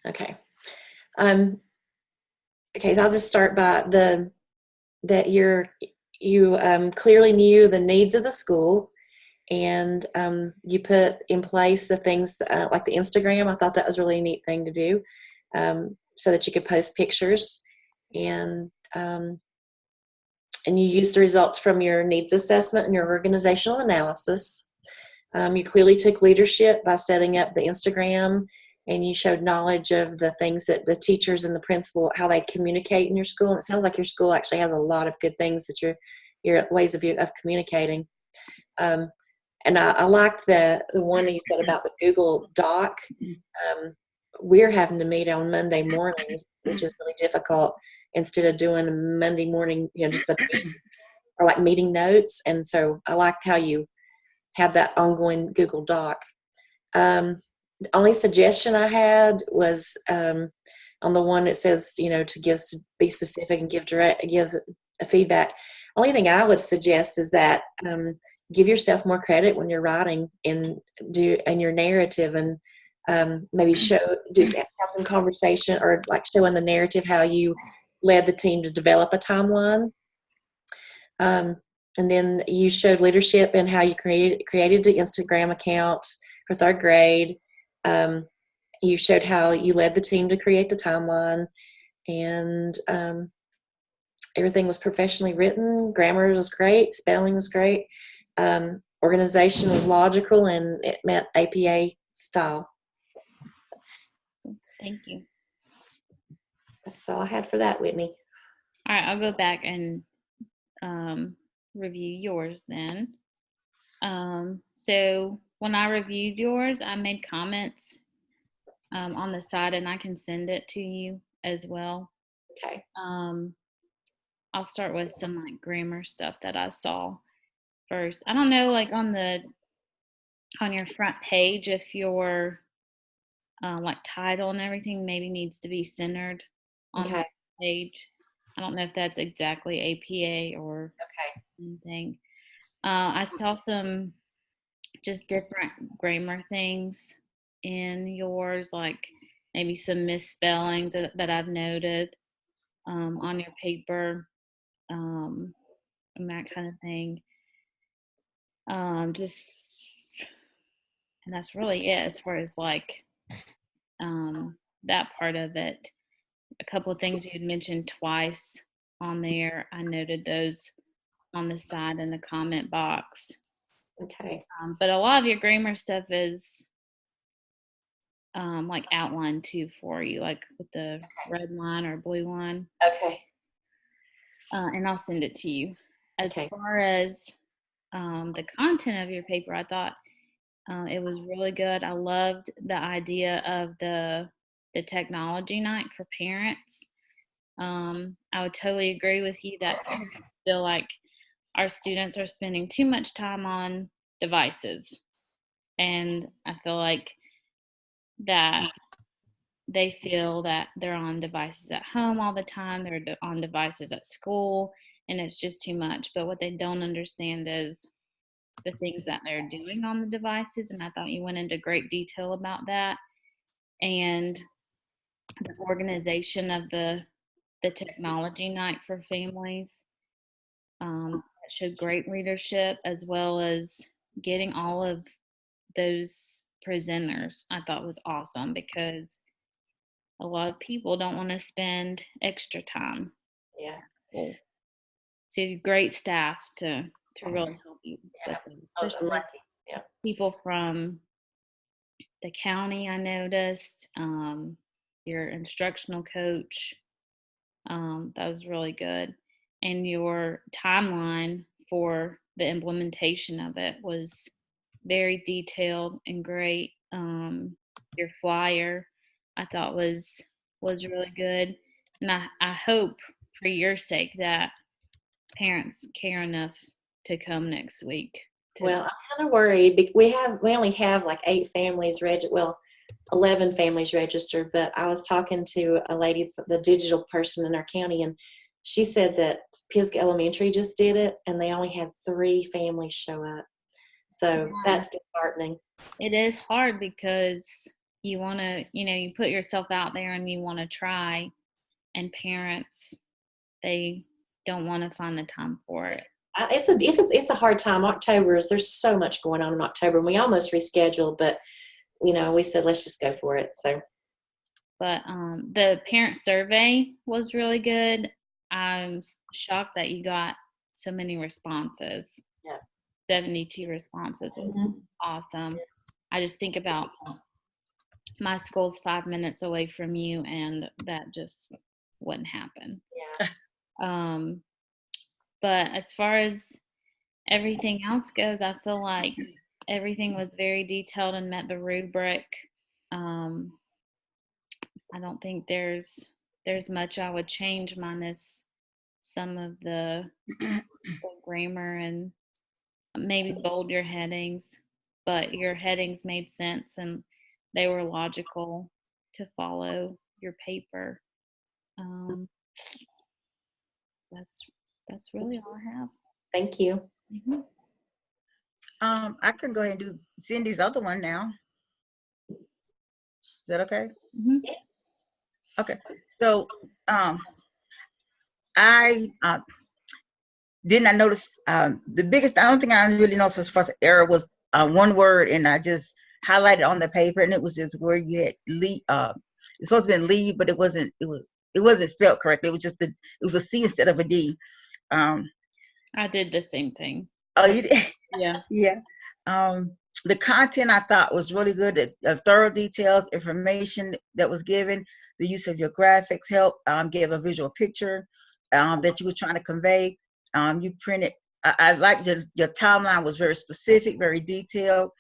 Okay. Um, okay, so I'll just start by that you clearly knew the needs of the school, and you put in place the things like the Instagram. I thought that was a really neat thing to do, so that you could post pictures, and um, and you used the results from your needs assessment and your organizational analysis. You clearly took leadership by setting up the Instagram, and you showed knowledge of the things that the teachers and the principal, how they communicate in your school. And it sounds like your school actually has a lot of good things that your ways of communicating. Um, and I like the one that you said about the Google Doc. Um, we're having to meet on Monday mornings, which is really difficult. Instead of doing a Monday morning, just or like meeting notes. And so I liked how you have that ongoing Google Doc. The only suggestion I had was on the one that says, to be specific and give a feedback. Only thing I would suggest is that give yourself more credit when you're writing and do in your narrative, and maybe have some conversation, or like showing the narrative how you led the team to develop a timeline. Um, and then you showed leadership in how you created the Instagram account for third grade. You showed how you led the team to create the timeline, and everything was professionally written. Grammar was great. Spelling was great. Organization was logical, and it met APA style. Thank you. That's all I had for that, Whitney. All right, I'll go back and review yours then. So when I reviewed yours, I made comments on the side, and I can send it to you as well. Okay. I'll start with some like grammar stuff that I saw first. I don't know, like on your front page, if your like title and everything maybe needs to be centered on Okay. the page. I don't know if that's exactly APA or Okay. anything. I saw some just different grammar things in yours, like maybe some misspellings that I've noted on your paper, and that kind of thing. Just, and that's really it as far as like that part of it. A couple of things you had mentioned twice on there, I noted those on the side in the comment box. Okay. But a lot of your grammar stuff is like outlined too for you, like with the red line or blue line. Okay. And I'll send it to you. As Okay. far as the content of your paper, I thought it was really good. I loved the idea of the technology night for parents. I would totally agree with you that I feel like our students are spending too much time on devices. And I feel like that they feel that they're on devices at home all the time, they're on devices at school, and it's just too much. But what they don't understand is the things that they're doing on the devices. And I thought you went into great detail about that. And the organization of the technology night for families showed great leadership, as well as getting all of those presenters. I thought was awesome, because a lot of people don't want to spend extra time. Yeah. So great staff to really help you Yeah. with them, I'm especially lucky. Yeah. people from the county. I noticed your instructional coach. That was really good, and your timeline for the implementation of it was very detailed and great. Your flyer, I thought was really good, and I hope for your sake that parents care enough to come next week. Well, I'm kind of worried. We only have like 8 families registered. Well, 11 families registered. But I was talking to a lady, the digital person in our county, and she said that Pisgah Elementary just did it, and they only had 3 families show up. So that's disheartening. It is hard because you want to, you put yourself out there and you want to try, and parents, they don't want to find the time for it. It's a hard time. There's so much going on in October, and we almost rescheduled, but we said let's just go for it. So, but the parent survey was really good. I'm shocked that you got so many responses. Yeah, 72 responses was awesome. I just think about my school's 5 minutes away from you, and that just wouldn't happen. Yeah. But as far as everything else goes, I feel like everything was very detailed and met the rubric. I don't think there's much I would change, minus some of the grammar and maybe bold your headings, but your headings made sense and they were logical to follow your paper. That's really all I have. Thank you. Mm-hmm. I can go ahead and do Cindy's other one now. Is that okay? Mm-hmm. Okay. So I did not notice the biggest. I don't think I really noticed as far as error was one word, and I just highlighted on the paper, and it was just where you had leave. It's supposed to be leave, but it wasn't. It wasn't spelled correctly. It was just it was a C instead of a D. I did the same thing. Oh, you did? Yeah. Yeah. The content I thought was really good. The thorough details, information that was given, the use of your graphics helped give a visual picture that you were trying to convey. You printed. I liked your timeline was very specific, very detailed.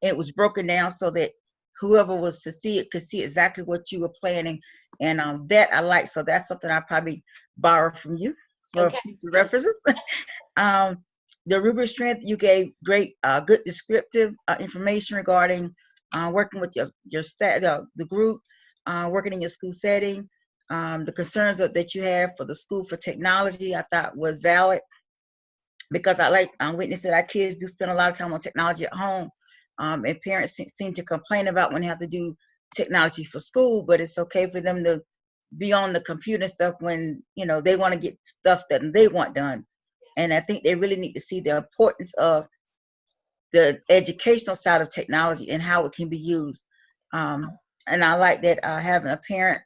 It was broken down so that whoever was to see it could see exactly what you were planning, and that I like. So that's something I probably borrow from you for future references. The rubric strength, you gave great, good descriptive information regarding working with your staff, the group, working in your school setting. The concerns that you have for the school for technology, I thought was valid, because I like witnessing that our kids do spend a lot of time on technology at home, and parents seem to complain about when they have to do technology for school, but it's okay for them to be on the computer and stuff when they want to get stuff that they want done. And I think they really need to see the importance of the educational side of technology and how it can be used. And I like that having a parent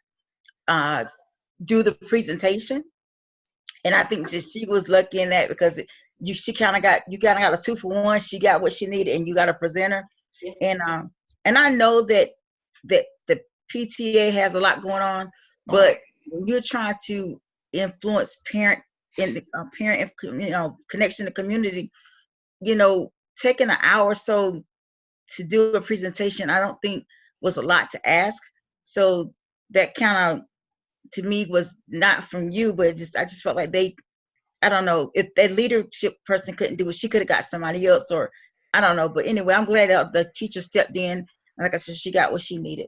do the presentation. And I think that she was lucky in that, because you kind of got a 2-for-1. She got what she needed, and you got a presenter. And I know that the PTA has a lot going on, but when you're trying to influence parent in the parent, connection to community, taking an hour or so to do a presentation, I don't think was a lot to ask. So that kind of, to me, was not from you, but I just felt like I don't know, if that leadership person couldn't do it, she could have got somebody else, or I don't know. But anyway, I'm glad that the teacher stepped in. And like I said, she got what she needed.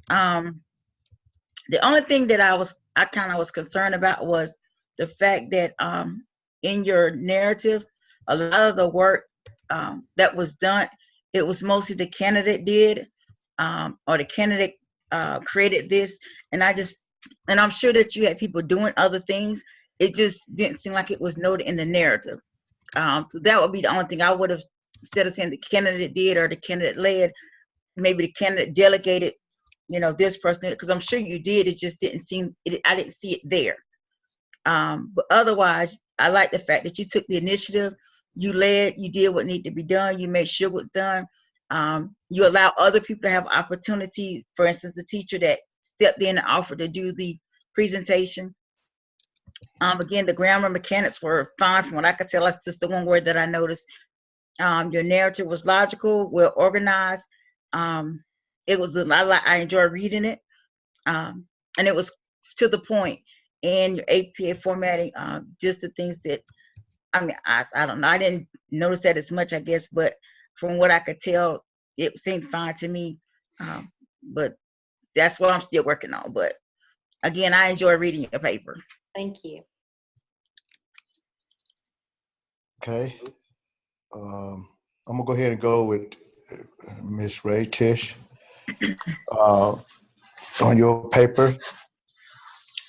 The only thing that I kind of was concerned about was the fact that in your narrative, a lot of the work that was done, it was mostly the candidate did, or the candidate created this. And I'm sure that you had people doing other things. It just didn't seem like it was noted in the narrative. So that would be the only thing I would have, instead of saying the candidate did or the candidate led, maybe the candidate delegated, this person, because I'm sure you did. It just didn't seem, I didn't see it there. But otherwise, I like the fact that you took the initiative, you led, you did what needed to be done, you made sure it was done. You allow other people to have opportunity. For instance, the teacher that stepped in and offered to do the presentation. Again, the grammar mechanics were fine from what I could tell. That's just the one word that I noticed. Your narrative was logical, well organized. It was, I enjoyed reading it. And it was to the point. And your APA formatting, just the things that, I don't know, I didn't notice that as much, I guess, but from what I could tell, it seemed fine to me. But that's what I'm still working on. But again, I enjoy reading your paper. Thank you. Okay. I'm gonna go ahead and go with Ms. Ray Tish. Uh, on your paper,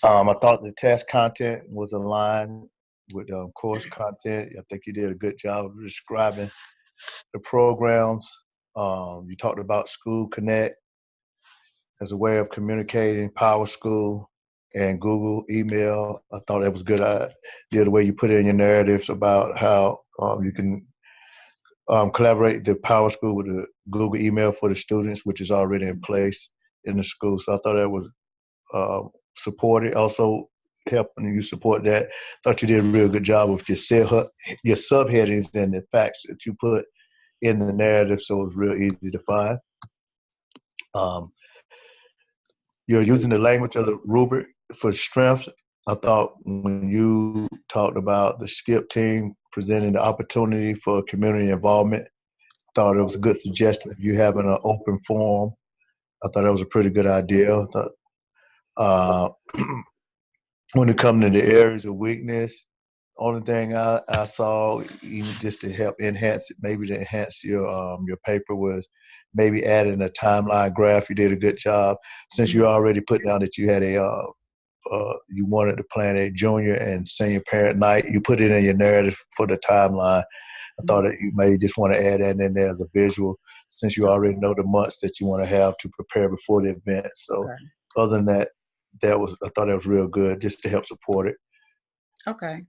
I thought the test content was aligned with course content. I think you did a good job of describing the programs. You talked about School Connect as a way of communicating, Power School, and Google email. I thought that was good. The way you put it in your narratives about how you can collaborate the Power School with the Google email for the students, which is already in place in the school. So I thought that was supported. Also helping you support that. Thought you did a real good job with your subheadings and the facts that you put in the narrative, so it was real easy to find. You're using the language of the rubric for strengths. I thought when you talked about the SCIP team presenting the opportunity for community involvement, I thought it was a good suggestion of you having an open forum. I thought that was a pretty good idea. I thought when it comes to the areas of weakness, only thing I saw, even just to help enhance it, maybe to enhance your paper, was maybe adding a timeline graph. You did a good job since you already put down that you had you wanted to plan a junior and senior parent night. You put it in your narrative for the timeline. I thought that you may just want to add that in there as a visual, since you already know the months that you want to have to prepare before the event. So, other than that, I thought that was real good, just to help support it. Okay.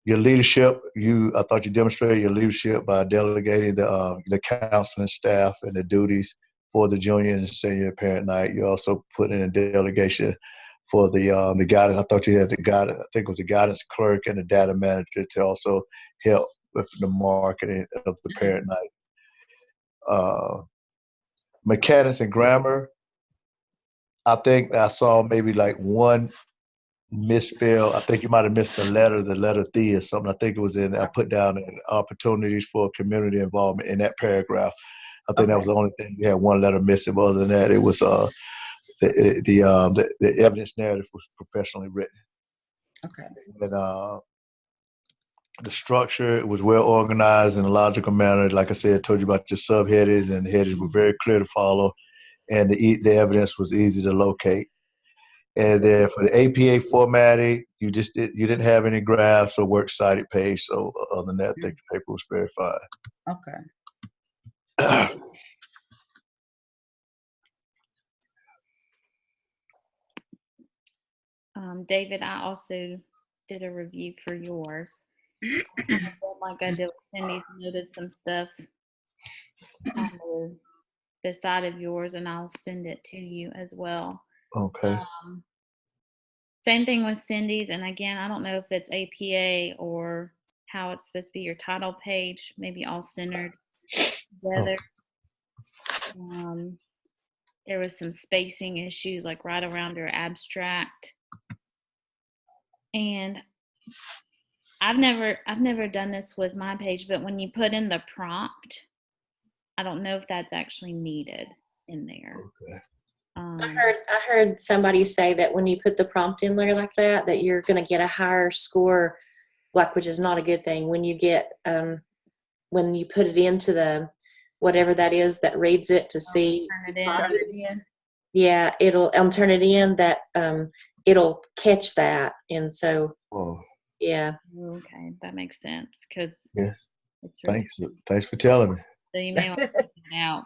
Your leadership, I thought you demonstrated your leadership by delegating the counseling staff and the duties for the junior and senior parent night. You also put in a delegation for the guidance. I thought you had the guidance. I think it was the guidance clerk and the data manager to also help with the marketing of the parent night. Mechanics and grammar, I think I saw maybe like one misspell. I think you might have missed the letter D or something. I think it was I put down opportunities for community involvement in that paragraph. I think that was the only thing. You had one letter missing, but other than that, it was the evidence narrative was professionally written. Okay. And the structure, it was well organized in a logical manner. Like I said, I told you about your subheadings, and the headings were very clear to follow, and the evidence was easy to locate. And then for the APA formatting, you didn't have any graphs or works cited page. So other than that, I think the paper was very fine. Okay. David, I also did a review for yours. Like I did with Cindy's, noted some stuff on the side of yours, and I'll send it to you as well. Okay. Same thing with Cindy's, and again, I don't know if it's APA or how it's supposed to be your title page, maybe all centered together. There was some spacing issues, like right around your abstract. And I've never done this with my page, but when you put in the prompt, I don't know if that's actually needed in there. Okay. I heard somebody say that when you put the prompt in there like that, that you're going to get a higher score, which is not a good thing. When you get when you put it into the whatever that is that reads it to see. Turn it in. Yeah, it'll turn it in. That it'll catch that, and so yeah. Okay, that makes sense because it's really thanks for telling me. So you may want to check it out.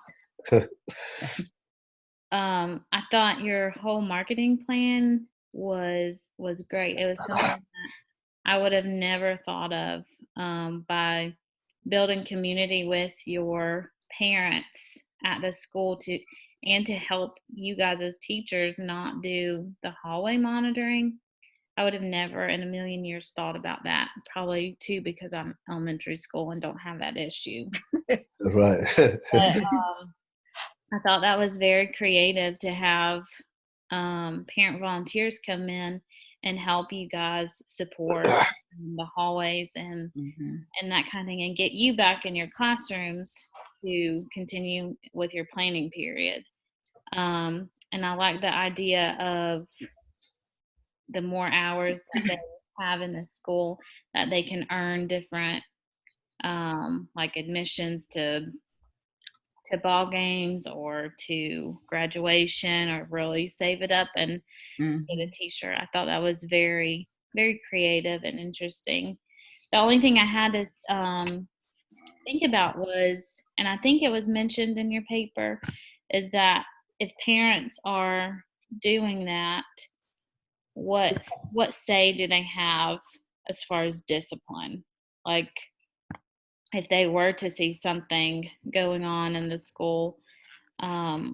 I thought your whole marketing plan was great. It was something that I would have never thought of, by building community with your parents at the school to help you guys as teachers not do the hallway monitoring. I would have never in a million years thought about that. Probably too because I'm elementary school and don't have that issue. Right. But, I thought that was very creative to have parent volunteers come in and help you guys support the hallways and that kind of thing, and get you back in your classrooms to continue with your planning period. And I like the idea of the more hours that they have in the school, that they can earn different like admissions to to ball games or to graduation, or really save it up and get a t-shirt. I thought that was very, very creative and interesting. The only thing I had to think about was, and I think it was mentioned in your paper, is that if parents are doing that, what say do they have as far as discipline? Like, if they were to see something going on in the school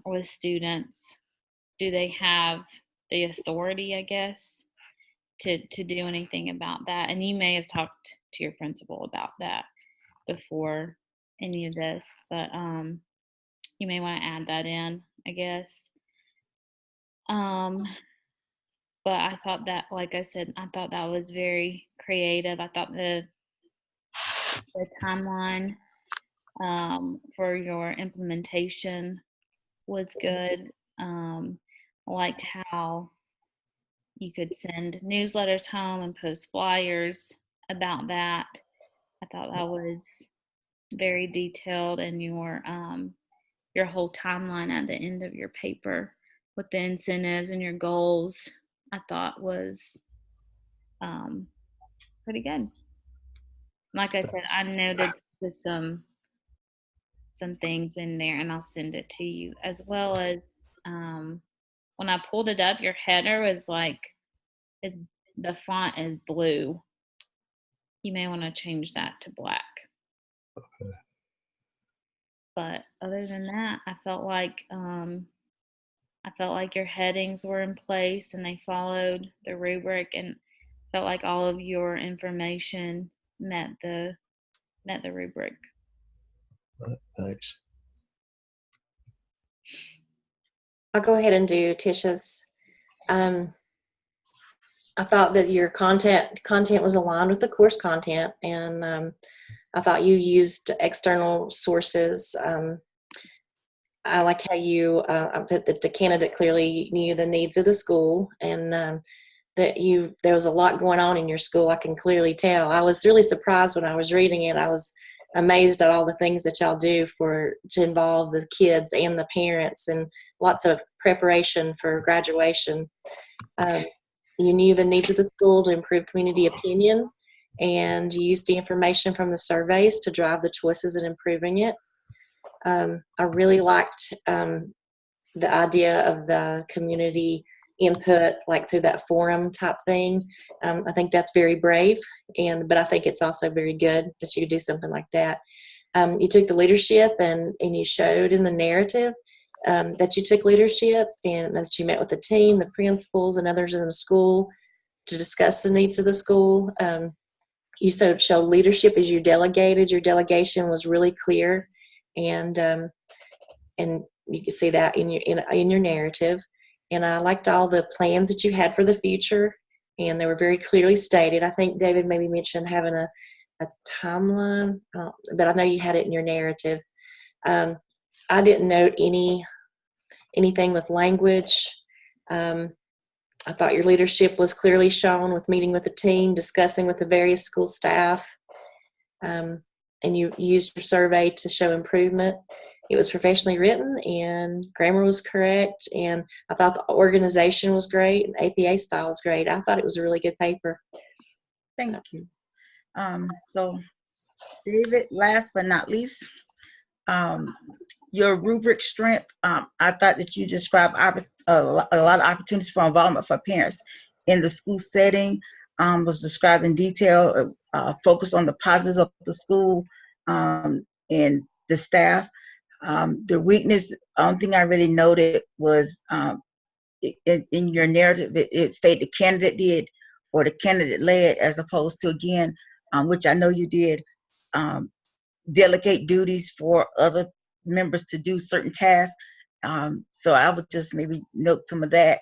with students, do they have the authority, I guess, to do anything about that? And you may have talked to your principal about that before any of this, but you may want to add that in, I guess. But I thought that, like I said, I thought that was very creative. I thought the timeline for your implementation was good. I liked how you could send newsletters home and post flyers about that. I thought that was very detailed, and your whole timeline at the end of your paper with the incentives and your goals, I thought was pretty good. Like I said, I noted just some things in there, and I'll send it to you, as well as when I pulled it up, your header was like, the font is blue. You may want to change that to black. Okay. But other than that, I felt like your headings were in place and they followed the rubric, and felt like all of your information met the rubric. Thanks. I'll go ahead and do Tisha's. I thought that your content was aligned with the course content, and I thought you used external sources. I like how you put that the candidate clearly knew the needs of the school, and that there was a lot going on in your school. I can clearly tell. I was really surprised when I was reading it. I was amazed at all the things that y'all do to involve the kids and the parents, and lots of preparation for graduation. You knew the needs of the school to improve community opinion, and you used the information from the surveys to drive the choices in improving it. I really liked the idea of the community input, like through that forum type thing. I think that's very brave, but I think it's also very good that you could do something like that. You took the leadership, and you showed in the narrative that you took leadership, and that you met with the team, the principals, and others in the school to discuss the needs of the school. You showed leadership as you delegated. Your delegation was really clear, and you could see that in your narrative. And I liked all the plans that you had for the future, and they were very clearly stated. I think David maybe mentioned having a timeline, but I know you had it in your narrative. I didn't note anything with language. I thought your leadership was clearly shown with meeting with the team, discussing with the various school staff, and you used your survey to show improvement. It was professionally written, and grammar was correct, and I thought the organization was great, and APA style was great. I thought it was a really good paper. Thank you. So, David, last but not least, your rubric strength, I thought that you described a lot of opportunities for involvement for parents in the school setting, was described in detail, focus on the positives of the school and the staff. The weakness, only thing I really noted was in your narrative, it stated the candidate did, or the candidate led, as opposed to, again, which I know you did, delegate duties for other members to do certain tasks. So I would just maybe note some of that.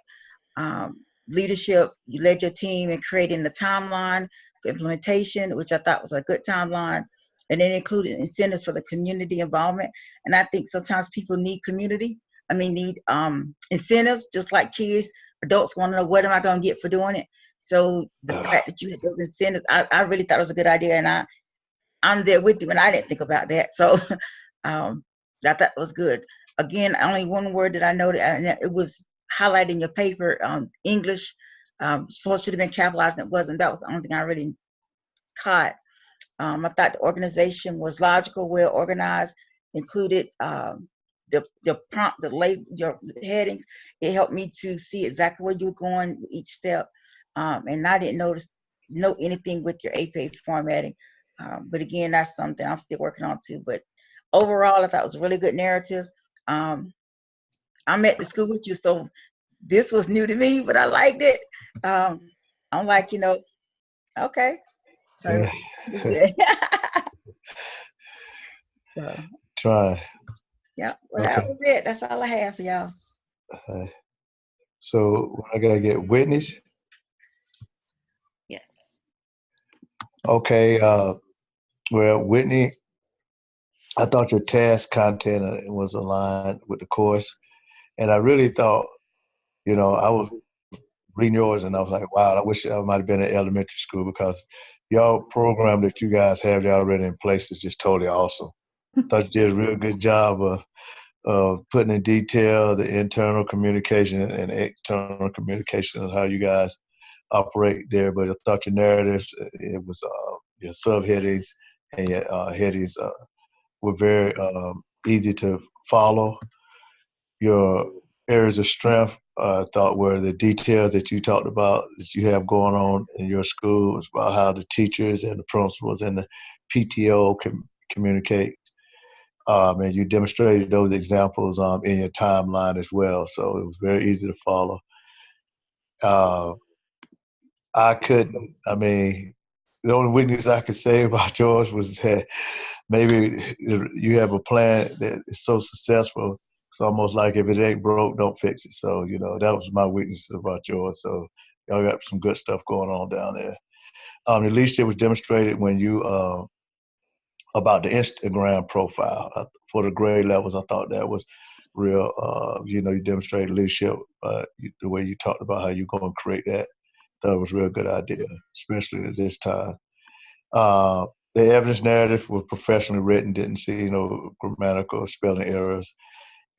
Leadership, you led your team in creating the timeline for implementation, which I thought was a good timeline, and then included incentives for the community involvement. And I think sometimes people need need incentives, just like kids. Adults want to know, what am I going to get for doing it? So the fact that you had those incentives, I really thought it was a good idea, and I'm there with you, and I didn't think about that. So that was good. Again, only one word that I noted, and it was highlighted in your paper, English. Supposed should have been capitalized, and it wasn't. That was the only thing I really caught. I thought the organization was logical, well organized, included the prompt, the label, your headings. It helped me to see exactly where you were going with each step. And I didn't know anything with your APA formatting. But again, that's something I'm still working on too. But overall, I thought it was a really good narrative. I'm at the school with you, so this was new to me, but I liked it. I'm like, okay. So, Yeah. so Try. yeah, well, that was it. That's all I have for y'all. So I gotta get Whitney's. Yes. Okay. Well, Whitney, I thought your task content was aligned with the course, and I really thought, I was reading yours, and I was like, wow, I wish I might have been in elementary school, because y'all program that you guys have already in place is just totally awesome. Thought you did a real good job of putting in detail the internal communication and external communication of how you guys operate there. But I thought your narratives, it was your subheadings and your headings were very easy to follow. Your areas of strength, I thought, were the details that you talked about that you have going on in your school. It's about how the teachers and the principals and the PTO can communicate. And you demonstrated those examples in your timeline as well. So it was very easy to follow. The only weakness I could say about yours was that maybe you have a plan that is so successful, it's almost like if it ain't broke, don't fix it. So, that was my weakness about yours. So y'all got some good stuff going on down there. At least it was demonstrated when you, about the Instagram profile for the grade levels. I thought that was real, you demonstrated leadership, the way you talked about how you're going to create that. That was a real good idea, especially at this time. The evidence narrative was professionally written, didn't see no grammatical or spelling errors,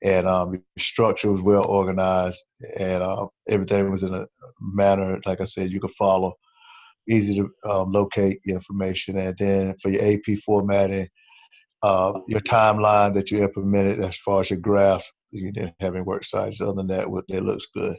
and the structure was well organized, and everything was in a manner, like I said, you could follow, easy to locate the information. And then for your AP formatting, your timeline that you implemented as far as your graph, you didn't have any work sites. Other than that, it looks good.